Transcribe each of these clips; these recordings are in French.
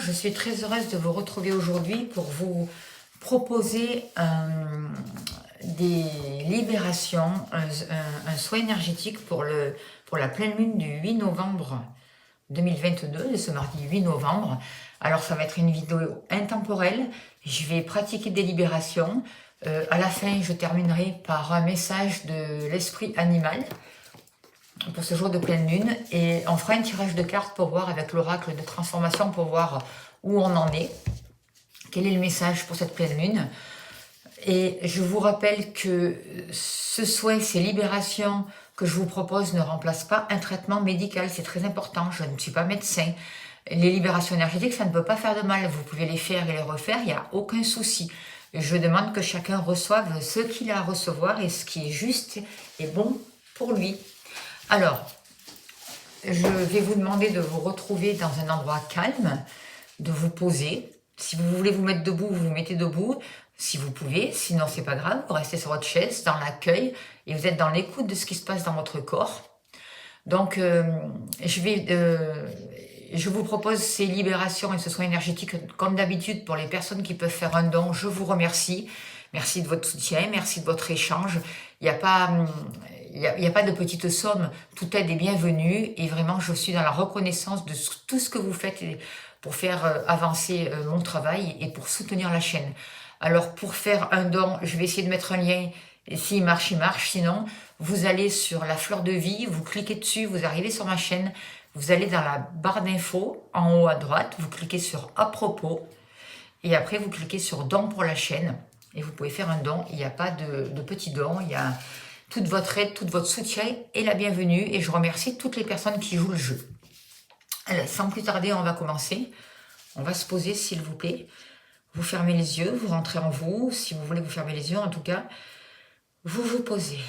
je suis très heureuse de vous retrouver aujourd'hui pour vous proposer des libérations, un soin énergétique pour la pleine lune du 8 novembre 2022, de ce mardi 8 novembre. Alors ça va être une vidéo intemporelle, je vais pratiquer des libérations. À la fin, je terminerai par un message de l'esprit animal pour ce jour de pleine lune, et on fera un tirage de cartes pour voir avec l'oracle de transformation, pour voir où on en est, quel est le message pour cette pleine lune. Et je vous rappelle que ce soin, ces libérations que je vous propose ne remplacent pas un traitement médical, c'est très important, je ne suis pas médecin. Les libérations énergétiques, ça ne peut pas faire de mal, vous pouvez les faire et les refaire, il n'y a aucun souci. Je demande que chacun reçoive ce qu'il a à recevoir et ce qui est juste et bon pour lui. Alors, je vais vous demander de vous retrouver dans un endroit calme, de vous poser. Si vous voulez vous mettre debout, vous vous mettez debout, si vous pouvez. Sinon, c'est pas grave, vous restez sur votre chaise, dans l'accueil, et vous êtes dans l'écoute de ce qui se passe dans votre corps. Donc, je vous propose ces libérations et ce soin énergétique, comme d'habitude, pour les personnes qui peuvent faire un don. Je vous remercie. Merci de votre soutien, merci de votre échange. Il n'y a pas de petite somme, toute aide est bienvenue, et vraiment je suis dans la reconnaissance de tout ce que vous faites pour faire avancer mon travail et pour soutenir la chaîne. Alors pour faire un don, je vais essayer de mettre un lien, et s'il marche, il marche, sinon vous allez sur la fleur de vie, vous cliquez dessus, vous arrivez sur ma chaîne, vous allez dans la barre d'infos, en haut à droite, vous cliquez sur à propos, et après vous cliquez sur don pour la chaîne, et vous pouvez faire un don. Il n'y a pas de petit don, il y a toute votre aide, tout votre soutien est la bienvenue, et je remercie toutes les personnes qui jouent le jeu. Alors, sans plus tarder, on va commencer. On va se poser, s'il vous plaît. Vous fermez les yeux, vous rentrez en vous. Si vous voulez vous fermer les yeux, en tout cas, vous vous posez.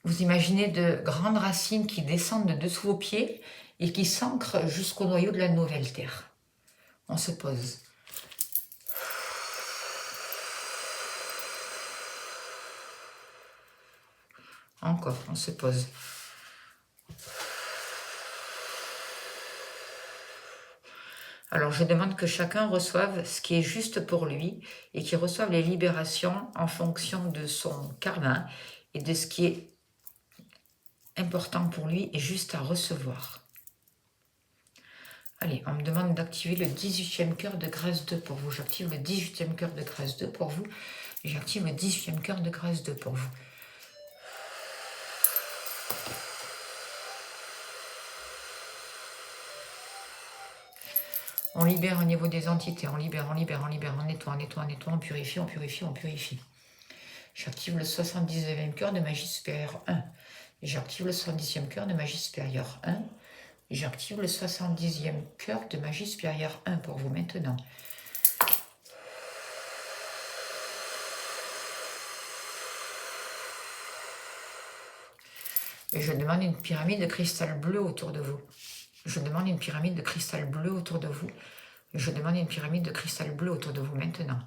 Vous imaginez de grandes racines qui descendent de dessous vos pieds et qui s'ancrent jusqu'au noyau de la nouvelle terre. On se pose. Encore, on se pose. Alors, je demande que chacun reçoive ce qui est juste pour lui et qu'il reçoive les libérations en fonction de son karma et de ce qui est important pour lui et juste à recevoir. Allez, on me demande d'activer le 18e cœur de grâce 2 pour vous. J'active le 18e cœur de grâce 2 pour vous. J'active le 18e cœur de grâce 2 pour vous. On libère au niveau des entités, on libère, on nettoie, on purifie, on purifie, on purifie. J'active le 79e cœur de magie supérieure 1. J'active le 70e cœur de magie supérieure 1. J'active le 70e cœur de magie supérieure 1 pour vous maintenant. Et je demande une pyramide de cristal bleu autour de vous. Je demande une pyramide de cristal bleu autour de vous. Je demande une pyramide de cristal bleu autour de vous maintenant.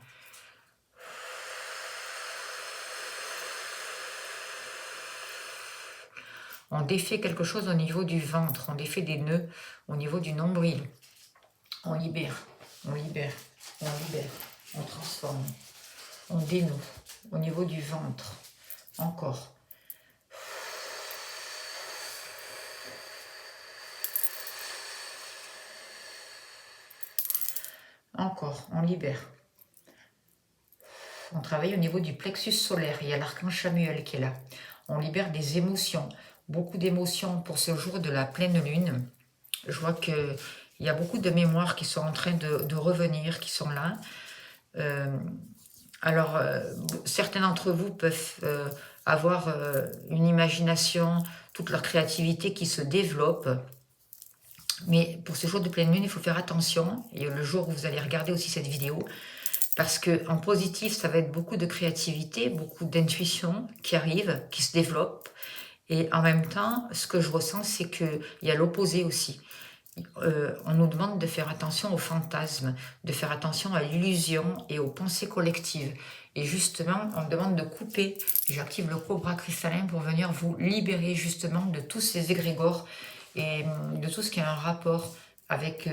On défait quelque chose au niveau du ventre. On défait des nœuds au niveau du nombril. On libère, on libère, on libère, on transforme. On dénoue au niveau du ventre. Encore. Encore, on libère. On travaille au niveau du plexus solaire. Il y a l'archange Samuel qui est là. On libère des émotions. Beaucoup d'émotions pour ce jour de la pleine lune. Je vois qu'il y a beaucoup de mémoires qui sont en train de revenir, qui sont là. Alors, certains d'entre vous peuvent avoir une imagination, toute leur créativité qui se développe. Mais pour ce jour de pleine lune, il faut faire attention. Et le jour où vous allez regarder aussi cette vidéo, parce qu'en positif, ça va être beaucoup de créativité, beaucoup d'intuition qui arrive, qui se développe. Et en même temps, ce que je ressens, c'est qu'il y a l'opposé aussi. On nous demande de faire attention aux fantasmes, de faire attention à l'illusion et aux pensées collectives. Et justement, on me demande de couper. J'active le cobra cristallin pour venir vous libérer justement de tous ces égrégores et de tout ce qui a un rapport avec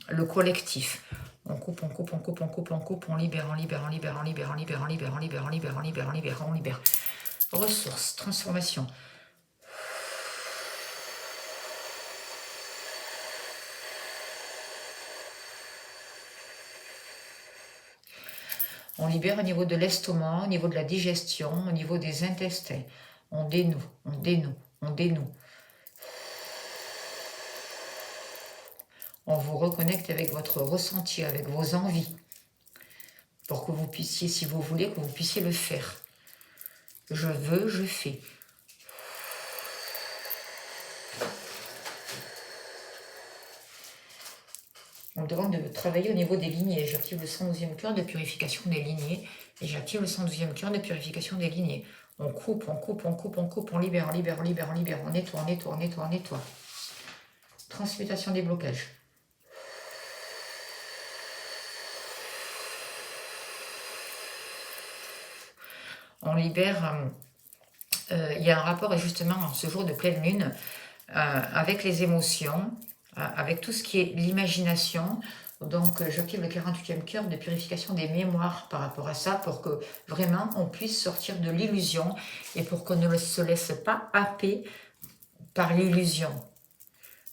le collectif. On coupe, on coupe, on coupe, on coupe, on coupe, on libère, on libère, on libère, on libère, on libère, on libère, on libère, on libère, on libère, on libère, on libère. Ressources, transformation. On libère au niveau de l'estomac, au niveau de la digestion, au niveau des intestins. On dénoue, on dénoue, on dénoue. On vous reconnecte avec votre ressenti, avec vos envies, pour que vous puissiez, si vous voulez, que vous puissiez le faire. Je veux, je fais. On me demande de travailler au niveau des lignées. J'active le 112e cœur de purification des lignées. Et j'active le 112e cœur de purification des lignées. On coupe, on coupe, on coupe, on coupe, on libère, on libère, on libère, on libère. On nettoie, on nettoie, on nettoie, on nettoie. Transmutation des blocages. On libère... il y a un rapport justement en ce jour de pleine lune avec les émotions, avec tout ce qui est l'imagination. Donc j'active le 48e cœur de purification des mémoires par rapport à ça pour que vraiment on puisse sortir de l'illusion et pour qu'on ne se laisse pas happer par l'illusion,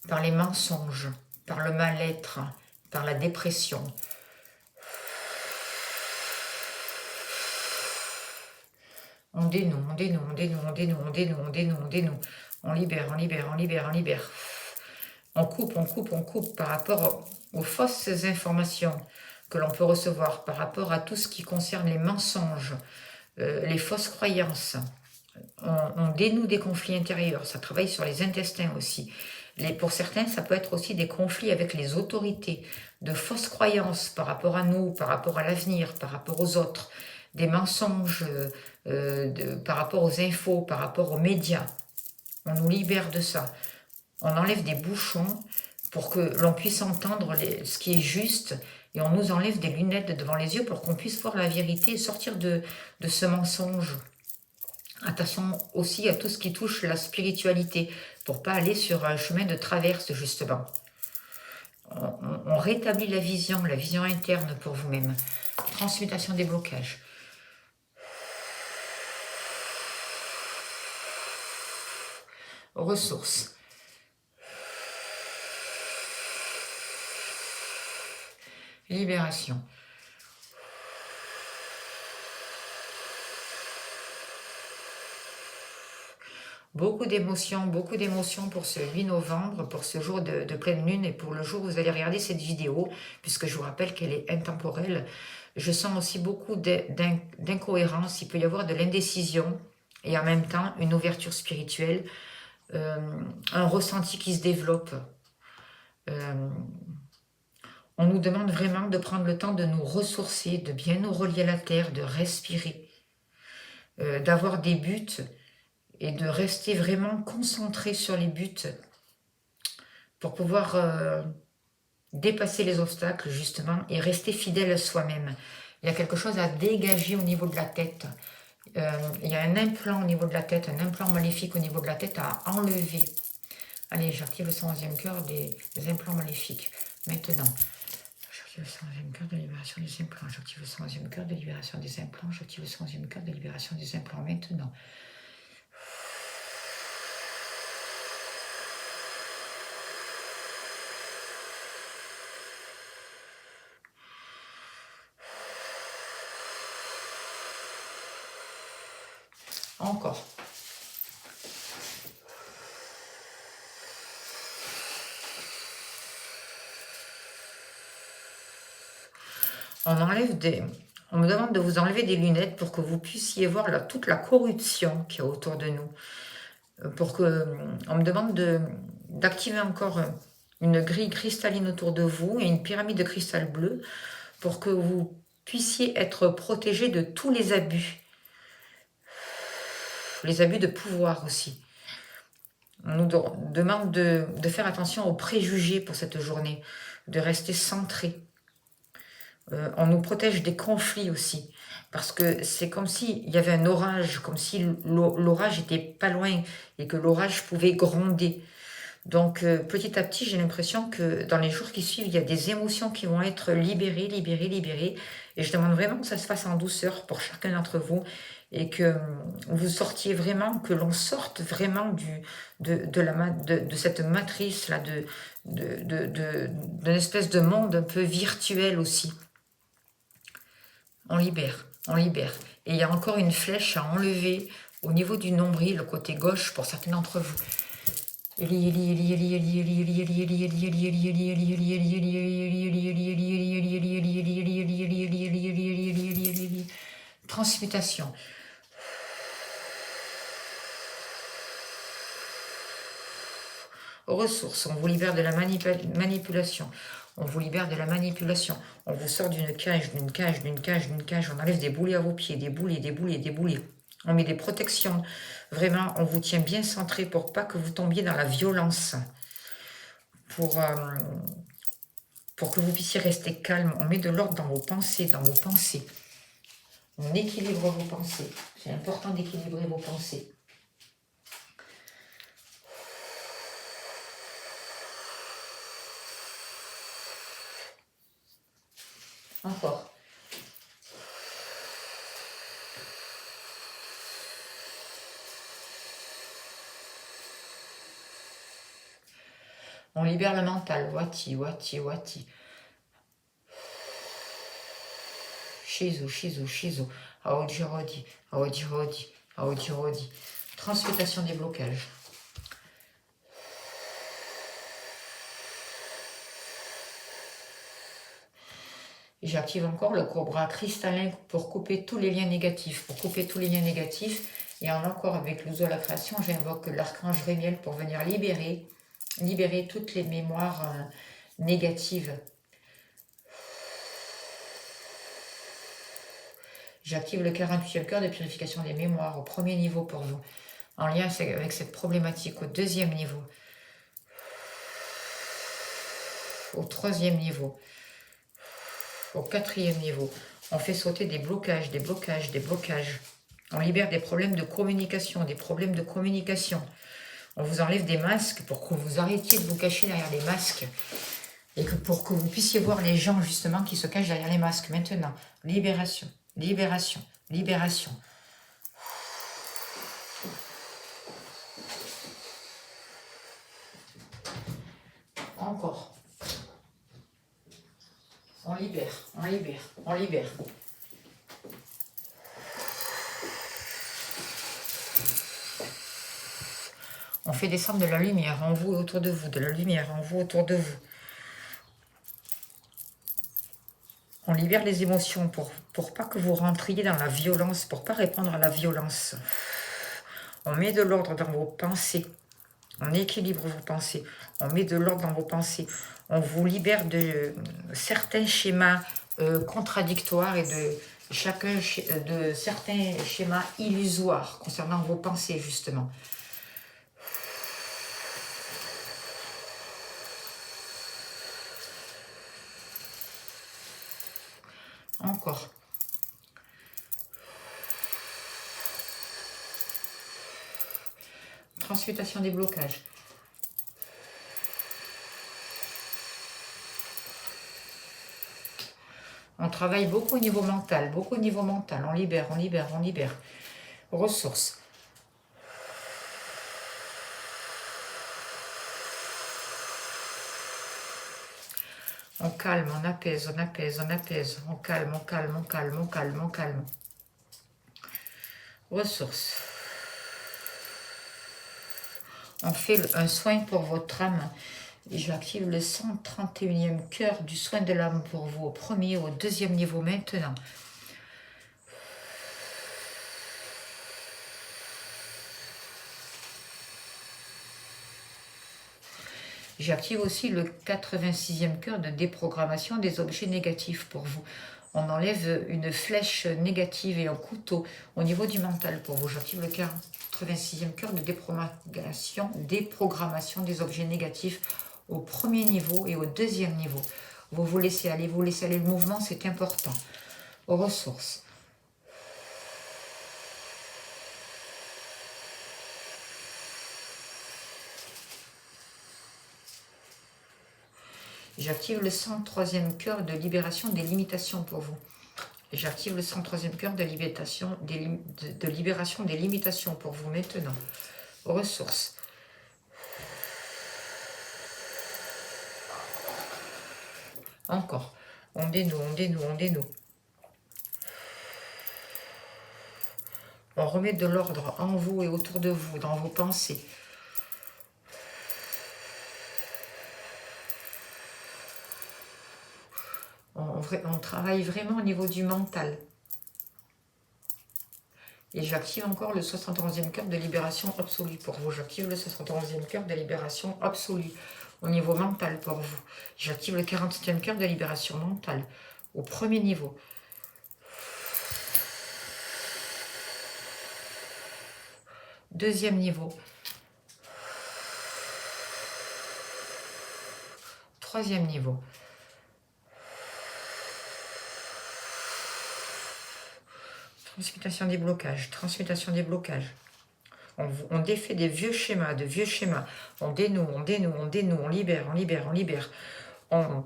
par les mensonges, par le mal-être, par la dépression. On dénoue, on dénoue, on dénoue, on dénoue, on dénoue, on dénoue, on dénoue. On libère, on libère, on libère, on libère. On coupe, on coupe, on coupe par rapport aux fausses informations que l'on peut recevoir, par rapport à tout ce qui concerne les mensonges, les fausses croyances. On dénoue des conflits intérieurs, ça travaille sur les intestins aussi. Pour certains, ça peut être aussi des conflits avec les autorités, de fausses croyances par rapport à nous, par rapport à l'avenir, par rapport aux autres, des mensonges par rapport aux infos, par rapport aux médias. On nous libère de ça. On enlève des bouchons pour que l'on puisse entendre ce qui est juste et on nous enlève des lunettes devant les yeux pour qu'on puisse voir la vérité et sortir de ce mensonge. Attention aussi à tout ce qui touche la spiritualité pour pas aller sur un chemin de traverse justement. On rétablit la vision interne pour vous-même. Transmutation des blocages. Ressources. Libération. Beaucoup d'émotions pour ce 8 novembre, pour ce jour de pleine lune et pour le jour où vous allez regarder cette vidéo, puisque je vous rappelle qu'elle est intemporelle. Je sens aussi beaucoup d'incohérence, il peut y avoir de l'indécision et en même temps une ouverture spirituelle, un ressenti qui se développe. On nous demande vraiment de prendre le temps de nous ressourcer, de bien nous relier à la terre, de respirer, d'avoir des buts et de rester vraiment concentré sur les buts pour pouvoir dépasser les obstacles justement et rester fidèle à soi-même. Il y a quelque chose à dégager au niveau de la tête. Il y a un implant au niveau de la tête, un implant maléfique au niveau de la tête à enlever. Allez, j'active le 111e cœur des implants maléfiques. Maintenant, j'active le 111e cœur de libération des implants. J'active le 111e cœur de libération des implants. J'active le 111e cœur de libération des implants. Maintenant. Encore. On me demande de vous enlever des lunettes pour que vous puissiez voir toute la corruption qu'il y a autour de nous. On me demande d'activer encore une grille cristalline autour de vous et une pyramide de cristal bleu pour que vous puissiez être protégé de tous les abus de pouvoir aussi. On nous demande de faire attention aux préjugés pour cette journée, de rester centré. On nous protège des conflits aussi, parce que c'est comme s'il y avait un orage, comme si l'orage était pas loin et que l'orage pouvait gronder. Donc, petit à petit, j'ai l'impression que dans les jours qui suivent, il y a des émotions qui vont être libérées, libérées, libérées. Et je demande vraiment que ça se fasse en douceur pour chacun d'entre vous et que vous sortiez vraiment, que l'on sorte vraiment de cette matrice-là, d'une espèce de monde un peu virtuel aussi. On libère, on libère. Et il y a encore une flèche à enlever au niveau du nombril, le côté gauche, pour certains d'entre vous. Transmutation. Ressources, on vous libère de la manipulation. On vous libère de la manipulation. On vous sort d'une cage, d'une cage, d'une cage, d'une cage. On enlève des boulets à vos pieds, des boulets, des boulets, des boulets. On met des protections. Vraiment, on vous tient bien centré pour pas que vous tombiez dans la violence. Pour que vous puissiez rester calme. On met de l'ordre dans vos pensées, dans vos pensées. On équilibre vos pensées. C'est important d'équilibrer vos pensées. Encore. On libère le mental. Wati, wati, wati. Shizu, shizu, shizu. Aodirodi, aodirodi, aodirodi. Transmutation des blocages. J'active encore le cobra cristallin pour couper tous les liens négatifs. Pour couper tous les liens négatifs. Et encore avec l'ouzo de la création, j'invoque l'archange Rémiel pour venir libérer toutes les mémoires négatives. J'active le 48e cœur de purification des mémoires au premier niveau pour vous. En lien avec cette problématique au deuxième niveau. Au troisième niveau. Au quatrième niveau. On fait sauter des blocages, des blocages, des blocages. On libère des problèmes de communication, des problèmes de communication. On vous enlève des masques pour que vous arrêtiez de vous cacher derrière les masques. Et pour que vous puissiez voir les gens justement qui se cachent derrière les masques. Maintenant, libération, libération, libération. Encore. On libère, on libère, on libère. On fait descendre de la lumière en vous et autour de vous, de la lumière en vous autour de vous. On libère les émotions pour pas que vous rentriez dans la violence, pour pas répondre à la violence. On met de l'ordre dans vos pensées. On équilibre vos pensées. On met de l'ordre dans vos pensées. On vous libère de certains schémas contradictoires et de certains schémas illusoires concernant vos pensées, justement. Encore. Transmutation des blocages. On travaille beaucoup au niveau mental, beaucoup au niveau mental. On libère, on libère, on libère. Ressources. On calme, on apaise, on apaise, on apaise. On calme, on calme, on calme, on calme, on calme. Ressources. On fait un soin pour votre âme. J'active le 131e cœur du soin de l'âme pour vous, au premier, au deuxième niveau maintenant. J'active aussi le 86e cœur de déprogrammation des objets négatifs pour vous. On enlève une flèche négative et un couteau au niveau du mental pour vous. J'active le 86e cœur de déprogrammation des objets négatifs au premier niveau et au deuxième niveau. Vous laissez aller, le mouvement, c'est important. Aux ressources. J'active le 103e cœur de libération des limitations pour vous. J'active le 103e cœur de libération des limitations pour vous maintenant. Ressources. Encore. On dénoue, on dénoue, on dénoue. On remet de l'ordre en vous et autour de vous, dans vos pensées. On travaille vraiment au niveau du mental. Et j'active encore le 71e cœur de libération absolue pour vous. J'active le 71e cœur de libération absolue au niveau mental pour vous. J'active le 47e cœur de libération mentale au premier niveau. Deuxième niveau. Troisième niveau. Transmutation des blocages, transmutation des blocages. On défait des vieux schémas, de vieux schémas. On dénoue, on dénoue, on dénoue, on libère, on libère, on libère. On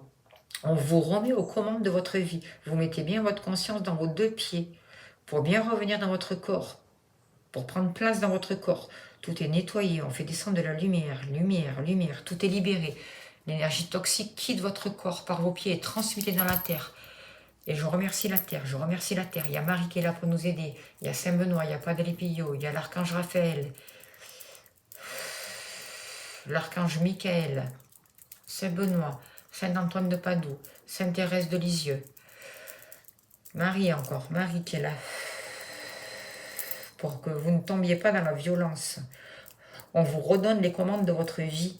vous remet aux commandes de votre vie. Vous mettez bien votre conscience dans vos deux pieds pour bien revenir dans votre corps, pour prendre place dans votre corps. Tout est nettoyé, on fait descendre de la lumière, lumière, lumière. Tout est libéré. L'énergie toxique quitte votre corps par vos pieds et est transmutée dans la terre. Et je remercie la terre, je remercie la terre. Il y a Marie qui est là pour nous aider. Il y a Saint-Benoît, il y a Padre Pio, il y a l'archange Raphaël, l'archange Michael, Saint-Benoît, Saint-Antoine de Padoue, Sainte-Thérèse de Lisieux. Marie encore, Marie qui est là. Pour que vous ne tombiez pas dans la violence. On vous redonne les commandes de votre vie.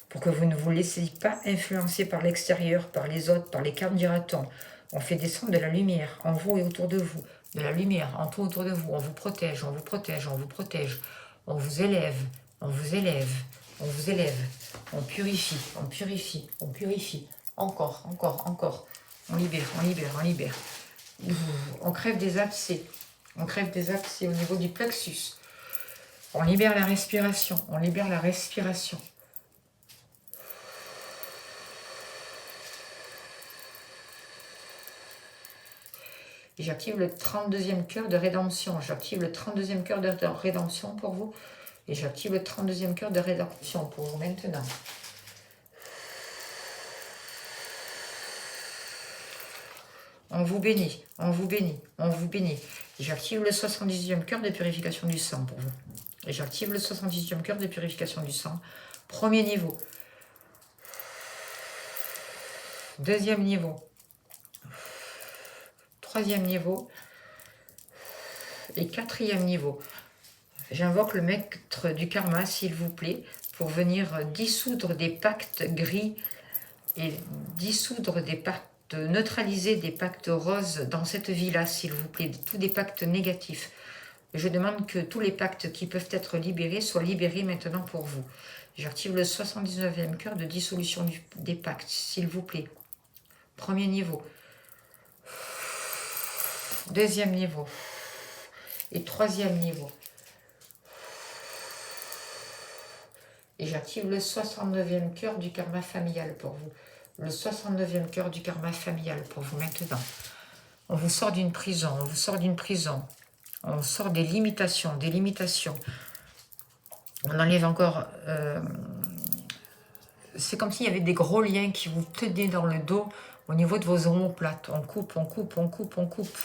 Pour que vous ne vous laissiez pas influencer par l'extérieur, par les autres, par les cartes-dira-t-on. On fait descendre de la lumière en vous et autour de vous. De la lumière en tout autour de vous. On vous protège, on vous protège, on vous protège. On vous élève, on vous élève, on vous élève. On purifie, on purifie, on purifie. Encore, encore, encore. On libère, on libère, on libère. On crève des abcès. On crève des abcès au niveau du plexus. On libère la respiration, on libère la respiration. Et j'active le 32e cœur de rédemption. J'active le 32e cœur de rédemption pour vous. Et j'active le 32e cœur de rédemption pour vous maintenant. On vous bénit, on vous bénit, on vous bénit. Et j'active le 70e cœur de purification du sang pour vous. Et j'active le 70e cœur de purification du sang. Premier niveau. Deuxième niveau. Troisième niveau et quatrième niveau. J'invoque le maître du karma, s'il vous plaît, pour venir dissoudre des pactes gris et dissoudre des pactes, neutraliser des pactes roses dans cette vie-là, s'il vous plaît, tous des pactes négatifs. Je demande que tous les pactes qui peuvent être libérés soient libérés maintenant pour vous. J'active le 79e cœur de dissolution des pactes, s'il vous plaît. Premier niveau. Deuxième niveau et troisième niveau. Et j'active le 69e cœur du karma familial pour vous. Le 69e cœur du karma familial pour vous maintenant. On vous sort d'une prison, on vous sort d'une prison. On sort des limitations, des limitations. On enlève encore... c'est comme s'il y avait des gros liens qui vous tenaient dans le dos au niveau de vos omoplates. On coupe, on coupe, on coupe, on coupe.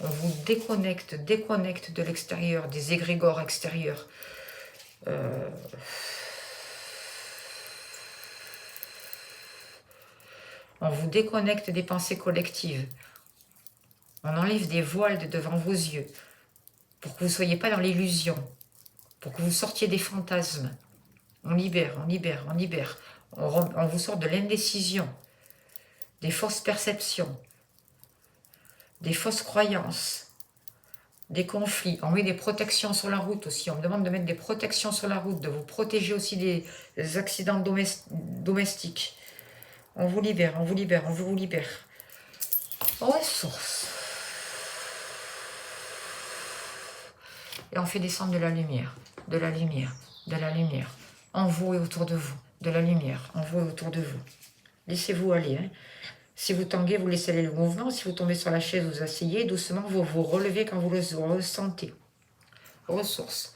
On vous déconnecte de l'extérieur, des égrégores extérieurs. On vous déconnecte des pensées collectives. On enlève des voiles de devant vos yeux pour que vous ne soyez pas dans l'illusion, pour que vous sortiez des fantasmes. On libère, on libère, on libère. On vous sort de l'indécision, des fausses perceptions, des fausses croyances, des conflits. On met des protections sur la route aussi. On me demande de mettre des protections sur la route, de vous protéger aussi des accidents domestiques. On vous libère, on vous libère, on vous libère. Ressources. Et on fait descendre de la lumière, de la lumière, de la lumière. En vous et autour de vous. De la lumière, en vous et autour de vous. Laissez-vous aller. Hein. Si vous tanguez, vous laissez aller le mouvement. Si vous tombez sur la chaise, vous asseyez. Doucement, vous vous relevez quand vous le ressentez. Ressources.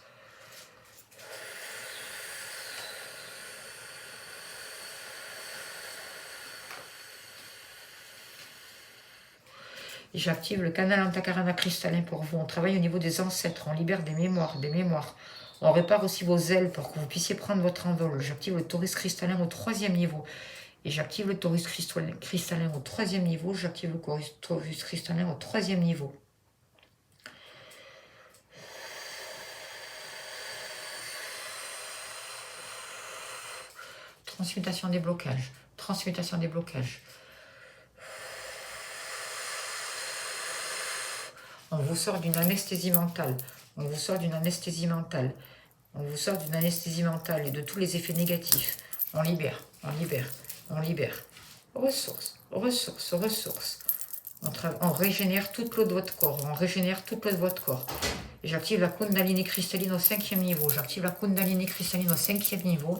J'active le canal Antakarana cristallin pour vous. On travaille au niveau des ancêtres. On libère des mémoires, On répare aussi vos ailes pour que vous puissiez prendre votre envol. J'active le taurus cristallin au 3e niveau. Et j'active le taurus cristallin au 3e niveau. J'active le taurus cristallin au 3e niveau. Transmutation des blocages. Transmutation des blocages. On vous sort d'une anesthésie mentale. On vous sort d'une anesthésie mentale. On vous sort d'une anesthésie mentale et de tous les effets négatifs. On libère, on libère, on libère. Ressources, ressources, ressources. On régénère toute l'eau de votre corps. On régénère toute l'eau de votre corps. J'active la Kundalini cristalline au 5e niveau. J'active la Kundalini cristalline au 5e niveau.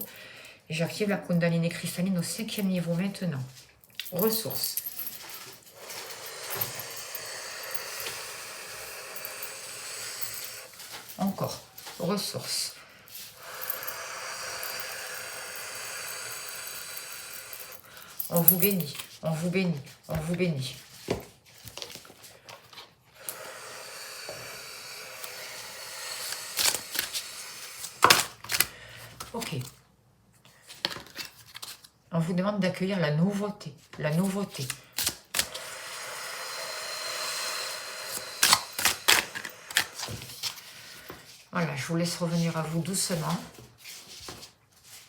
Et j'active la Kundalini cristalline au 5e niveau maintenant. Ressources. Encore. Ressources. On vous bénit, on vous bénit, on vous bénit. Ok. On vous demande d'accueillir la nouveauté, la nouveauté. Voilà, je vous laisse revenir à vous doucement.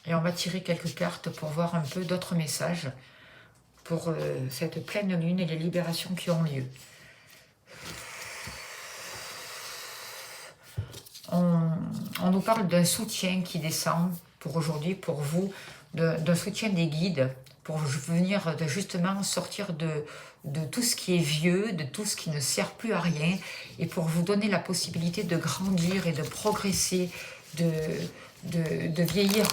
Et on va tirer quelques cartes pour voir un peu d'autres messages pour cette pleine lune et les libérations qui ont lieu. On nous parle d'un soutien qui descend pour aujourd'hui, pour vous, d'un soutien des guides, pour venir justement sortir de tout ce qui est vieux, de tout ce qui ne sert plus à rien, et pour vous donner la possibilité de grandir et de progresser, de vieillir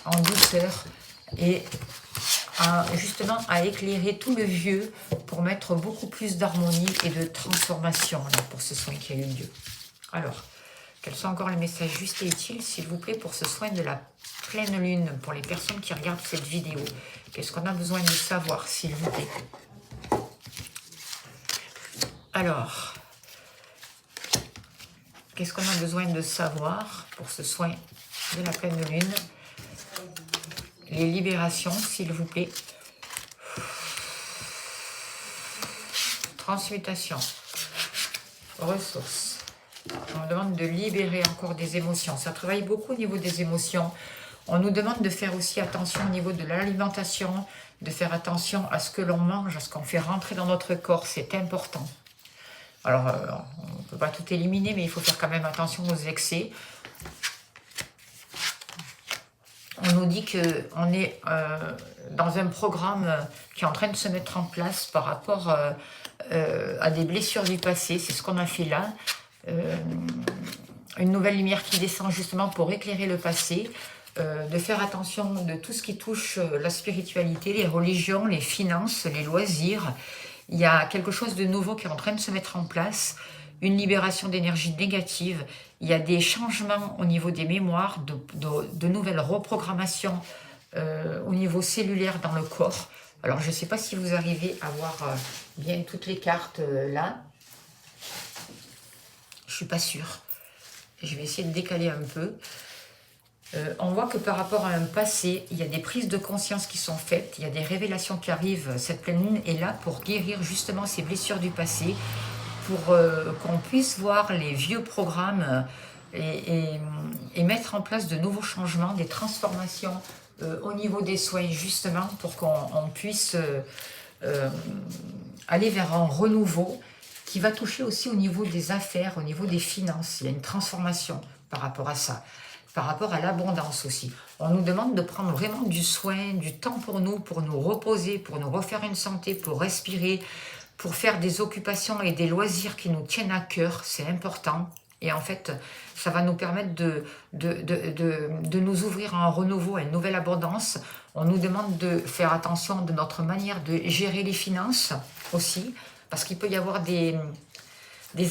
en douceur, et justement à éclairer tout le vieux pour mettre beaucoup plus d'harmonie et de transformation là, pour ce soin qui a eu lieu. Alors, quels sont encore les messages justes et utiles, s'il vous plaît, pour ce soin de la pleine lune, pour les personnes qui regardent cette vidéo? Qu'est-ce qu'on a besoin de savoir, s'il vous plaît? Alors, qu'est-ce qu'on a besoin de savoir pour ce soin de la pleine lune? Les libérations, s'il vous plaît. Transmutation. Ressources. On nous demande de libérer encore des émotions. Ça travaille beaucoup au niveau des émotions. On nous demande de faire aussi attention au niveau de l'alimentation, de faire attention à ce que l'on mange, à ce qu'on fait rentrer dans notre corps. C'est important. Alors, on ne peut pas tout éliminer, mais il faut faire quand même attention aux excès. On nous dit qu'on est dans un programme qui est en train de se mettre en place par rapport à des blessures du passé. C'est ce qu'on a fait là. Une nouvelle lumière qui descend justement pour éclairer le passé, de faire attention de tout ce qui touche la spiritualité, les religions, les finances, les loisirs. Il y a quelque chose de nouveau qui est en train de se mettre en place, une libération d'énergie négative. Il y a des changements au niveau des mémoires, de nouvelles reprogrammations au niveau cellulaire dans le corps. Alors je ne sais pas si vous arrivez à voir bien toutes les cartes là. Je ne suis pas sûre. Je vais essayer de décaler un peu. On voit que par rapport à un passé, il y a des prises de conscience qui sont faites, il y a des révélations qui arrivent. Cette pleine lune est là pour guérir justement ces blessures du passé, pour qu'on puisse voir les vieux programmes et mettre en place de nouveaux changements, des transformations au niveau des soins, justement pour qu'on puisse aller vers un renouveau qui va toucher aussi au niveau des affaires, au niveau des finances. Il y a une transformation par rapport à ça, par rapport à l'abondance aussi. On nous demande de prendre vraiment du soin, du temps pour nous reposer, pour nous refaire une santé, pour respirer, pour faire des occupations et des loisirs qui nous tiennent à cœur, c'est important. Et en fait, ça va nous permettre de nous ouvrir à un renouveau, à une nouvelle abondance. On nous demande de faire attention de notre manière de gérer les finances aussi, parce qu'il peut y avoir des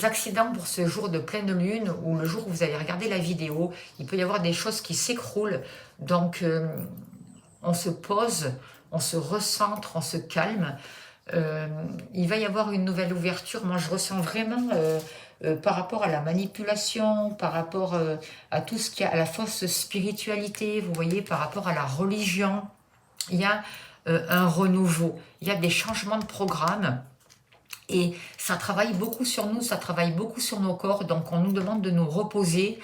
accidents pour ce jour de pleine lune, ou le jour où vous allez regarder la vidéo, il peut y avoir des choses qui s'écroulent. Donc, on se pose, on se recentre, on se calme. Il va y avoir une nouvelle ouverture. Moi, je ressens vraiment, par rapport à la manipulation, par rapport à tout ce qui a à la fausse spiritualité, vous voyez, par rapport à la religion, il y a un renouveau, il y a des changements de programme. Et ça travaille beaucoup sur nous, ça travaille beaucoup sur nos corps, donc on nous demande de nous reposer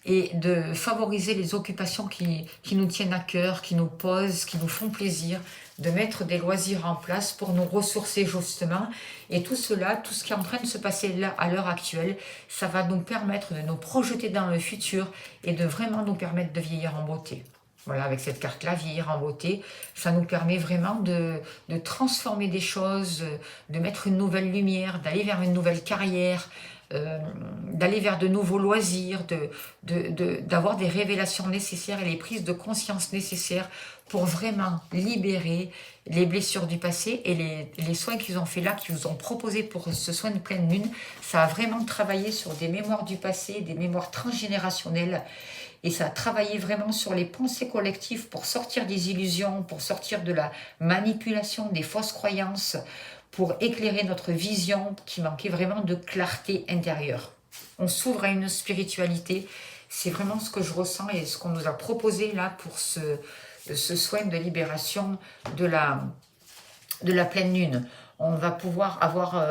et de favoriser les occupations qui nous tiennent à cœur, qui nous posent, qui nous font plaisir, de mettre des loisirs en place pour nous ressourcer justement. Et tout cela, tout ce qui est en train de se passer là, à l'heure actuelle, ça va nous permettre de nous projeter dans le futur et de vraiment nous permettre de vieillir en beauté. Voilà, avec cette carte-là, vieillir en beauté, ça nous permet vraiment de transformer des choses, de mettre une nouvelle lumière, d'aller vers une nouvelle carrière, d'aller vers de nouveaux loisirs, d'avoir des révélations nécessaires et les prises de conscience nécessaires pour vraiment libérer les blessures du passé. Et les soins qu'ils ont fait là, qu'ils vous ont proposé pour ce soin de pleine lune, ça a vraiment travaillé sur des mémoires du passé, des mémoires transgénérationnelles. Et ça a travaillé vraiment sur les pensées collectives pour sortir des illusions, pour sortir de la manipulation, des fausses croyances, pour éclairer notre vision qui manquait vraiment de clarté intérieure. On s'ouvre à une spiritualité, c'est vraiment ce que je ressens et ce qu'on nous a proposé là pour ce soin de libération de la pleine lune. On va pouvoir avoir,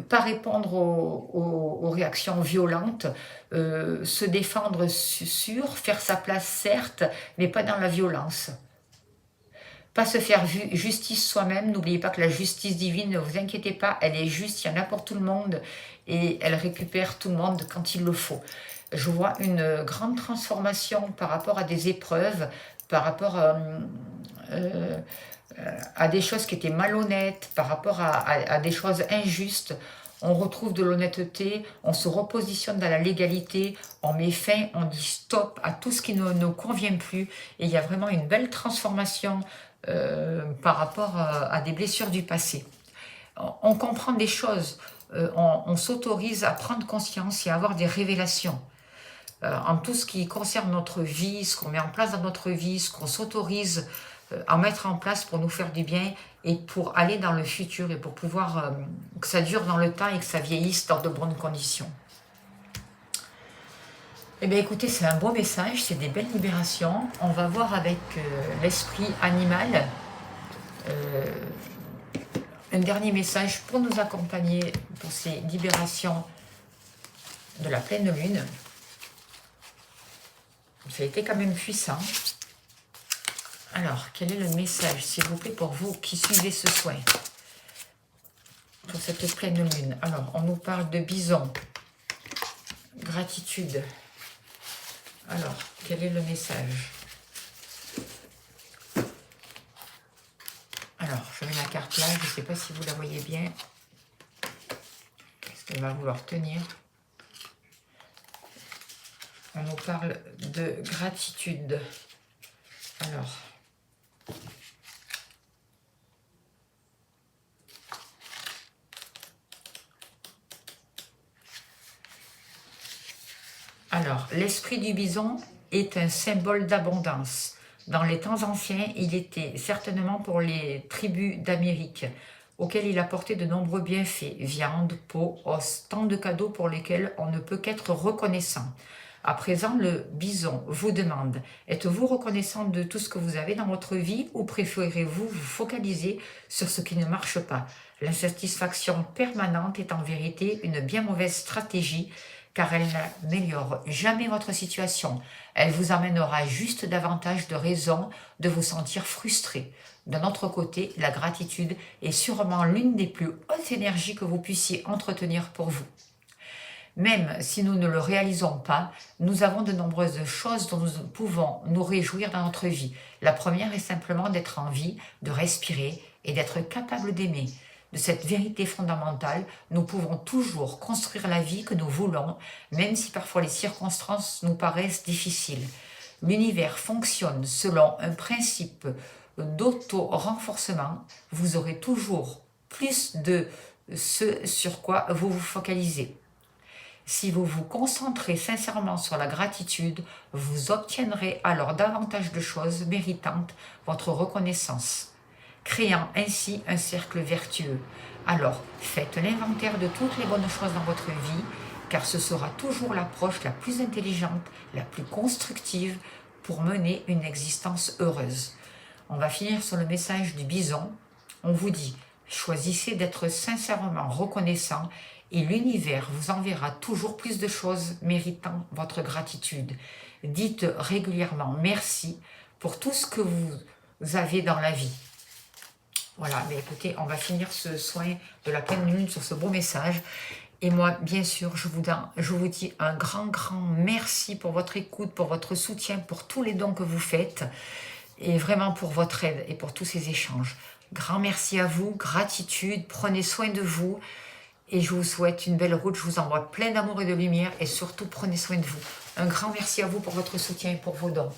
pas répondre aux réactions violentes, se défendre sûr, faire sa place certes, mais pas dans la violence. Pas se faire justice soi-même. N'oubliez pas que la justice divine, ne vous inquiétez pas, elle est juste, il y en a pour tout le monde et elle récupère tout le monde quand il le faut. Je vois une grande transformation par rapport à des épreuves, par rapport à des choses qui étaient malhonnêtes, par rapport à des choses injustes. On retrouve de l'honnêteté, on se repositionne dans la légalité, on met fin, on dit stop à tout ce qui ne nous convient plus. Et il y a vraiment une belle transformation par rapport à des blessures du passé. On comprend des choses, on s'autorise à prendre conscience et à avoir des révélations. En tout ce qui concerne notre vie, ce qu'on met en place dans notre vie, ce qu'on s'autorise à mettre en place pour nous faire du bien et pour aller dans le futur et pour pouvoir que ça dure dans le temps et que ça vieillisse dans de bonnes conditions. Eh bien écoutez, c'est un beau message, c'est des belles libérations. On va voir avec l'esprit animal un dernier message pour nous accompagner pour ces libérations de la pleine lune. Ça a été quand même puissant. Alors, quel est le message, s'il vous plaît, pour vous qui suivez ce soin, pour cette pleine lune? Alors, on nous parle de bison, gratitude. Alors, quel est le message? Alors, je mets la carte là, je ne sais pas si vous la voyez bien. Qu'est-ce qu'elle va vouloir tenir? On nous parle de gratitude. Alors, l'esprit du bison est un symbole d'abondance. Dans les temps anciens, il était certainement pour les tribus d'Amérique, auxquelles il apportait de nombreux bienfaits, viande, peau, os, tant de cadeaux pour lesquels on ne peut qu'être reconnaissant. À présent, le bison vous demande, êtes-vous reconnaissant de tout ce que vous avez dans votre vie ou préférez-vous vous focaliser sur ce qui ne marche pas? L'insatisfaction permanente est en vérité une bien mauvaise stratégie car elle n'améliore jamais votre situation. Elle vous amènera juste davantage de raisons de vous sentir frustré. D'un autre côté, la gratitude est sûrement l'une des plus hautes énergies que vous puissiez entretenir pour vous. Même si nous ne le réalisons pas, nous avons de nombreuses choses dont nous pouvons nous réjouir dans notre vie. La première est simplement d'être en vie, de respirer et d'être capable d'aimer. de cette vérité fondamentale, nous pouvons toujours construire la vie que nous voulons, même si parfois les circonstances nous paraissent difficiles. L'univers fonctionne selon un principe d'auto-renforcement. Vous aurez toujours plus de ce sur quoi vous vous focalisez. Si vous vous concentrez sincèrement sur la gratitude, vous obtiendrez alors davantage de choses méritant votre reconnaissance, créant ainsi un cercle vertueux. Alors, faites l'inventaire de toutes les bonnes choses dans votre vie, car ce sera toujours l'approche la plus intelligente, la plus constructive pour mener une existence heureuse. On va finir sur le message du bison. On vous dit, choisissez d'être sincèrement reconnaissant et l'univers vous enverra toujours plus de choses méritant votre gratitude. Dites régulièrement merci pour tout ce que vous avez dans la vie. Voilà, mais écoutez, on va finir ce soin de la pleine lune sur ce beau message. Et moi, bien sûr, je vous dis un grand merci pour votre écoute, pour votre soutien, pour tous les dons que vous faites et vraiment pour votre aide et pour tous ces échanges. Grand merci à vous, gratitude, prenez soin de vous et je vous souhaite une belle route. Je vous envoie plein d'amour et de lumière et surtout prenez soin de vous. Un grand merci à vous pour votre soutien et pour vos dons.